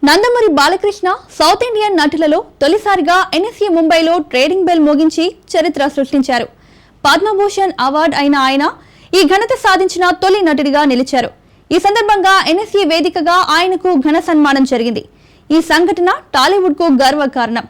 Nandamuri Balakrishna south Indian నటులలో తొలిసారిగా NSE ముంబైలో trading bell మోగించి చరిత్ర సృష్టించారు. పద్మభూషణ్ అవార్డు అయిన ఆయన ఈ ఘనత సాధించిన తొలి నటుడిగా నిలిచారు. ఈ సందర్భంగా ఎన్ఎస్ఈ వేదికగా ఆయనకు ఘన సన్మానం జరిగింది. ఈ సంఘటన టాలీవుడ్ కు గర్వకారణం.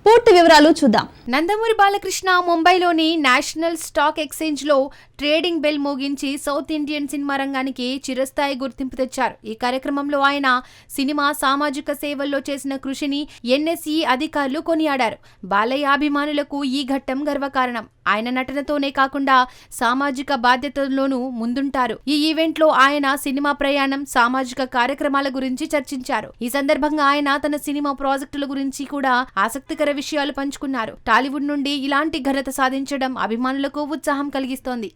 పూర్తి వివరాలు చూద్దాం. నందమూరి బాలకృష్ణ ముంబైలోని నేషనల్ స్టాక్ ఎక్స్చేంజ్ లో ట్రేడింగ్ బెల్ మోగించి సౌత్ ఇండియన్ సినిమా రంగానికి చిరస్థాయి గుర్తింపు తెచ్చారు. ఈ కార్యక్రమంలో ఆయన సినిమా సామాజిక సేవల్లో చేసిన కృషిని ఎన్ఎస్ఈ అధికారులు కొనియాడారు. బాలయ్య అభిమానులకు ఈ ఘట్టం గర్వకారణం. ఆయన నటనతోనే కాకుండా సామాజిక బాధ్యతల్లోనూ ముందుంటారు. ఈ ఈవెంట్ లో ఆయన సినిమా ప్రయాణం, సామాజిక కార్యక్రమాల గురించి చర్చించారు. ఈ సందర్భంగా ఆయన తన సినిమా ప్రాజెక్టుల గురించి కూడా ఆసక్తికర విషయాలు పంచుకున్నారు. టాలీవుడ్ నుండి ఇలాంటి ఘనత సాధించడం అభిమానులకు ఉత్సాహం కలిగిస్తోంది.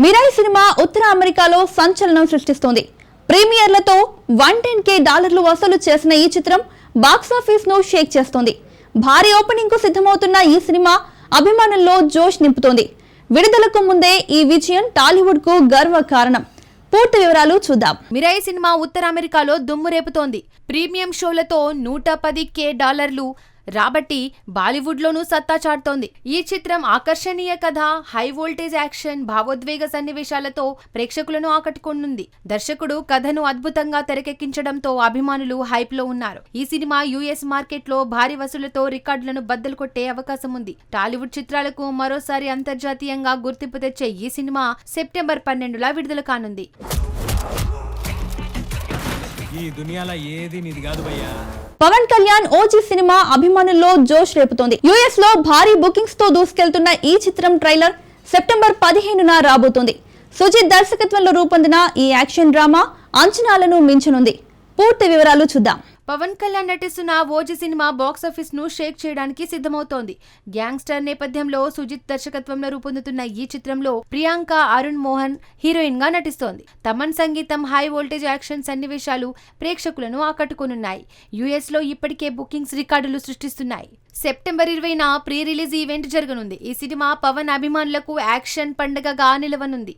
మిరాయి సినిమా ఉత్తర అమెరికాలో సంచలనం సృష్టిస్తోంది. ప్రీమియర్లతో $110K వసూలు చేసిన ఈ చిత్రం బాక్సాఫీస్ ను షేక్ చేస్తోంది. భారీ ఓపెనింగ్ కు సిద్ధమవుతున్న ఈ సినిమా అభిమానుల్లో జోష్ నింపుతోంది. విడుదలకు ముందే ఈ విజయం టాలీవుడ్ కు గర్వ కారణం. పూర్తి వివరాలు చూద్దాం. మిరాయి సినిమా ఉత్తర అమెరికాలో దుమ్ము రేపుతోంది. ప్రీమియం షోలతో $110K రాబట్టి బాలీవుడ్ లోనూ సత్తా చాటుతోంది. ఈ చిత్రం ఆకర్షణీయ కథ, హై వోల్టేజ్ యాక్షన్, భావోద్వేగ సన్నివేశాలతో ప్రేక్షకులను ఆకట్టుకోనుంది. దర్శకుడు కథను అద్భుతంగా తెరకెక్కించడంతో అభిమానులు హైప్ లో ఉన్నారు. ఈ సినిమా యుఎస్ మార్కెట్ లో భారీ వసూళ్లతో రికార్డులను బద్దలు కొట్టే అవకాశం ఉంది. టాలీవుడ్ చిత్రాలకు మరోసారి అంతర్జాతీయంగా గుర్తింపు తెచ్చే ఈ సినిమా సెప్టెంబర్ 12న విడుదల కానుంది. పవన్ కళ్యాణ్ ఓజీ సినిమా అభిమానుల్లో జోష్ రేపుతోంది. యుఎస్ లో భారీ బుకింగ్స్ తో దూసుకెళ్తున్న ఈ చిత్రం ట్రైలర్ సెప్టెంబర్ 15న రాబోతోంది. సుజిత్ దర్శకత్వంలో రూపొందిన ఈ యాక్షన్ డ్రామా అంచనాలను మించనుంది. పూర్తి వివరాలు చూద్దాం. పవన్ కళ్యాణ్ నటిస్తున్న ఓజీ సినిమా బాక్సాఫీస్ ను షేక్ చేయడానికి సిద్ధమవుతోంది. గ్యాంగ్స్టర్ నేపథ్యంలో సుజిత్ దర్శకత్వంలో రూపొందుతున్న ఈ చిత్రంలో ప్రియాంక అరుణ్ మోహన్ హీరోయిన్ గా నటిస్తోంది. తమన్ సంగీతం, హై వోల్టేజ్ యాక్షన్ సన్నివేశాలు ప్రేక్షకులను ఆకట్టుకునున్నాయి. యుఎస్ లో ఇప్పటికే బుకింగ్స్ రికార్డులు సృష్టిస్తున్నాయి. సెప్టెంబర్ 20న ప్రీ రిలీజ్ ఈవెంట్ జరగనుంది. ఈ సినిమా పవన్ అభిమానులకు యాక్షన్ పండుగగా నిలవనుంది.